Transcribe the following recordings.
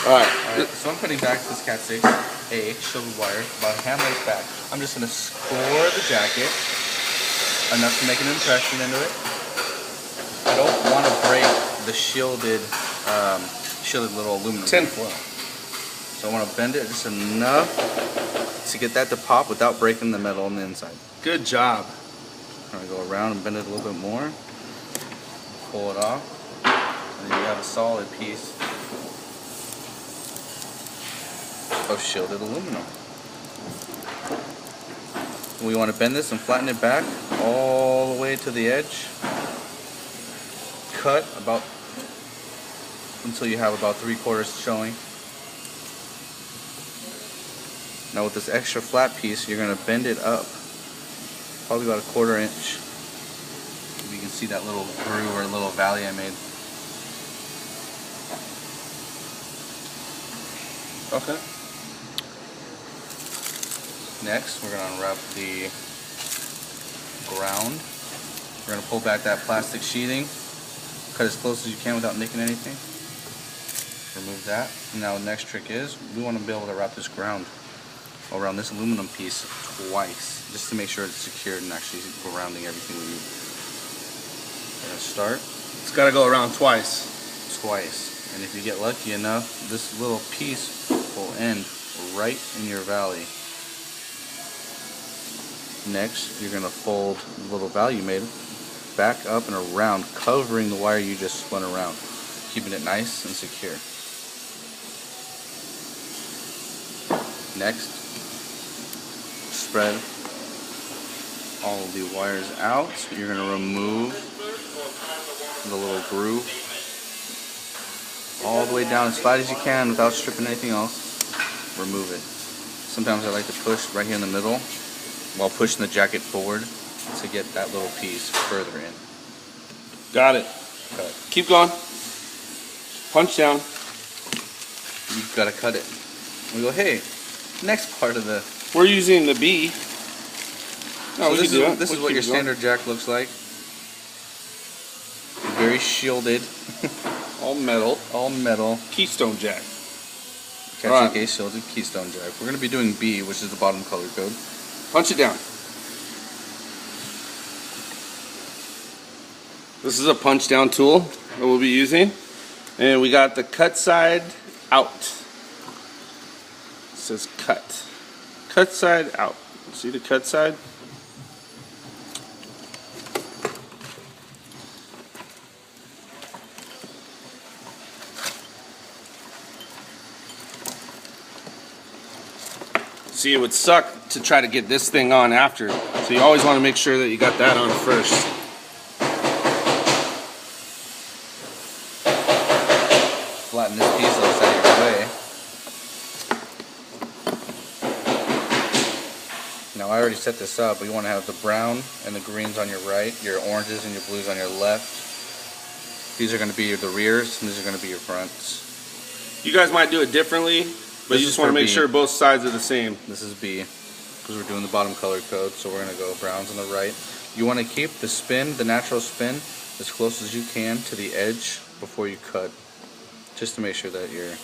Alright, so I'm putting back this Cat 6A shielded wire about a hand length back. I'm just going to score the jacket enough to make an impression into it. I don't want to break the shielded little aluminum tin foil. So I want to bend it just enough to get that to pop without breaking the metal on the inside. Good job. I'm going to go around and bend it a little bit more. Pull it off. And then you have a solid piece of shielded aluminum. We want to bend this and flatten it back all the way to the edge. Cut about until you have about 3/4 showing. Now with this extra flat piece, you're going to bend it up probably about 1/4 inch. You can see that little groove or little valley I made. Okay. Next, we're going to unwrap the ground. We're going to pull back that plastic sheathing. Cut as close as you can without nicking anything. Remove that. Now the next trick is, we want to be able to wrap this ground around this aluminum piece twice, just to make sure it's secured and actually grounding everything we need. We're going to start. It's got to go around twice. And if you get lucky enough, this little piece will end right in your valley. Next, you're going to fold the little valley you made back up and around, covering the wire you just spun around, keeping it nice and secure. Next, spread all of the wires out. You're going to remove the little groove all the way down as flat as you can without stripping anything else. Remove it. Sometimes I like to push right here in the middle while pushing the jacket forward to get that little piece further in. Got it. Cut. Keep going. Punch down. You've got to cut it. We go, hey, next part of the... We're using the B. No, so this is what your standard jack looks like. Very shielded. All metal. All metal. Keystone jack. Cat 6A shielded Keystone jack. We're going to be doing B, which is the bottom color code. Punch it down. This is a punch down tool that we'll be using. And we got the cut side out. It says cut. Cut side out. See the cut side? See, it would suck to try to get this thing on after. So you always want to make sure that you got that on first. Flatten this piece outside your way. Now I already set this up, but you want to have the brown and the greens on your right, your oranges and your blues on your left. These are going to be the rears, and these are going to be your fronts. You guys might do it differently, but you just want to make sure both sides are the same. This is B, because we're doing the bottom color code, so we're going to go browns on the right. You want to keep the spin, the natural spin, as close as you can to the edge before you cut, just to make sure that you're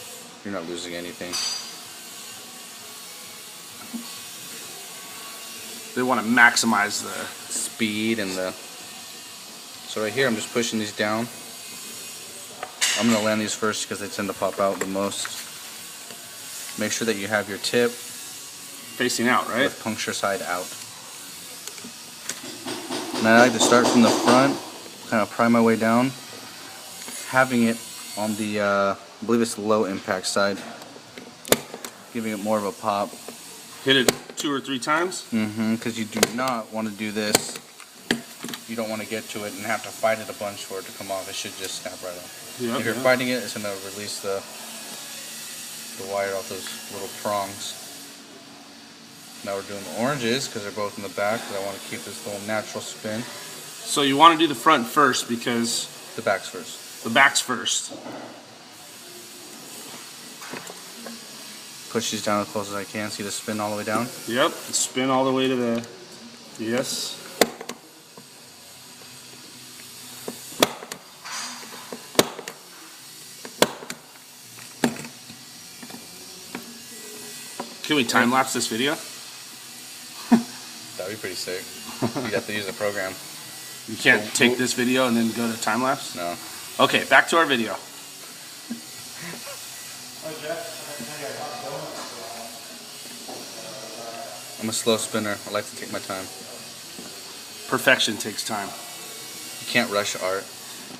not losing anything. They want to maximize the speed and the... So right here I'm just pushing these down. I'm going to land these first because they tend to pop out the most. Make sure that you have your tip facing out, right? With puncture side out. And I like to start from the front, kind of pry my way down, having it on the, I believe it's the low impact side, giving it more of a pop. Hit it 2 or 3 times? Because you do not want to do this. You don't want to get to it and have to fight it a bunch for it to come off. It should just snap right off. Yep, if you're fighting it, it's going to release the wire off those little prongs. Now we're doing the oranges because they're both in the back, because I want to keep this little natural spin. So you want to do the front first because... The back's first. The back's first. Push these down as close as I can. See the spin all the way down? Yep, spin all the way to the... Yes. Can we time lapse this video? That'd be pretty sick. You'd have to use the program. You can't take this video and then go to time lapse? No. Okay, back to our video. I'm a slow spinner. I like to take my time. Perfection takes time. You can't rush art.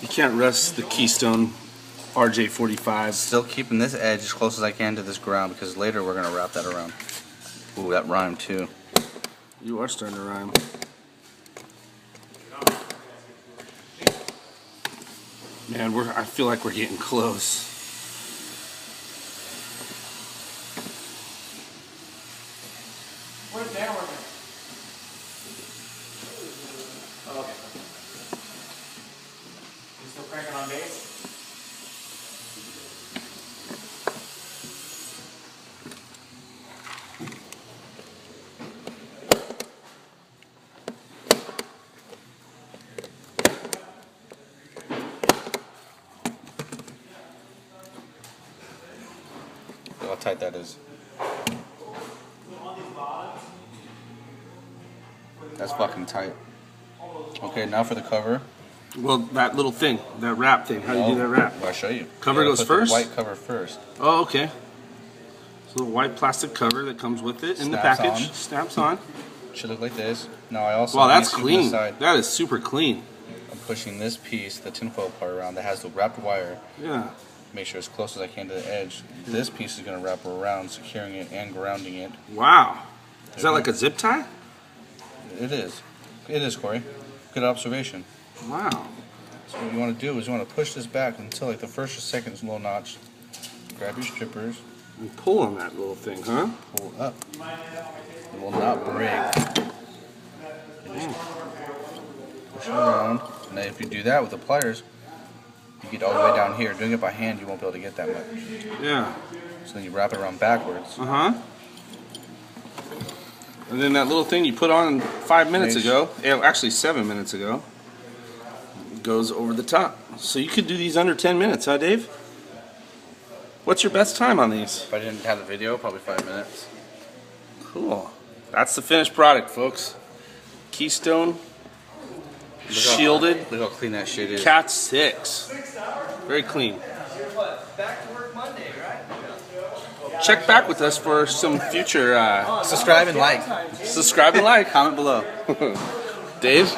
You can't rush the Keystone RJ45. Still keeping this edge as close as I can to this ground because later we're gonna wrap that around. Ooh, that rhymed too. You are starting to rhyme. Man, I feel like we're getting close. Where's Dan working? Oh, okay. You still cranking on base? Look how tight that is. That's fucking tight. Okay, now for the cover. Well, that little thing, that wrap thing. How do you do that wrap? I'll show you. Cover You gotta goes put first? The white cover first. Oh, okay. It's a little white plastic cover that comes with it in the Snaps package. on. Snaps on. Should look like this. Now I also Wow, that's need to clean. decide- That is super clean. I'm pushing this piece, the tinfoil part around that has the wrapped wire. Yeah. Make sure as close as I can to the edge. This piece is going to wrap around, securing it and grounding it. Wow. Is that like a zip tie? It is. It is, Corey. Good observation. Wow. So what you want to do is you want to push this back until like the first or second little notch. Grab your strippers, And pull on that little thing, huh? pull up. It will not break. Push it around. And then if you do that with the pliers, you get all the way down here. Doing it by hand, you won't be able to get that much. Yeah. So then you wrap it around backwards. Uh-huh. And then that little thing you put on 5 minutes Nice. ago, actually 7 minutes ago, goes over the top. So you could do these under 10 minutes, huh, Dave? What's your best time on these? If I didn't have the video, probably 5 minutes. Cool. That's the finished product, folks. Keystone shielded Look how clean that shit is. Cat 6. Very clean. Back to work Monday, right? Check back with us for some future Subscribe and like. subscribe and like. Comment below. Dave?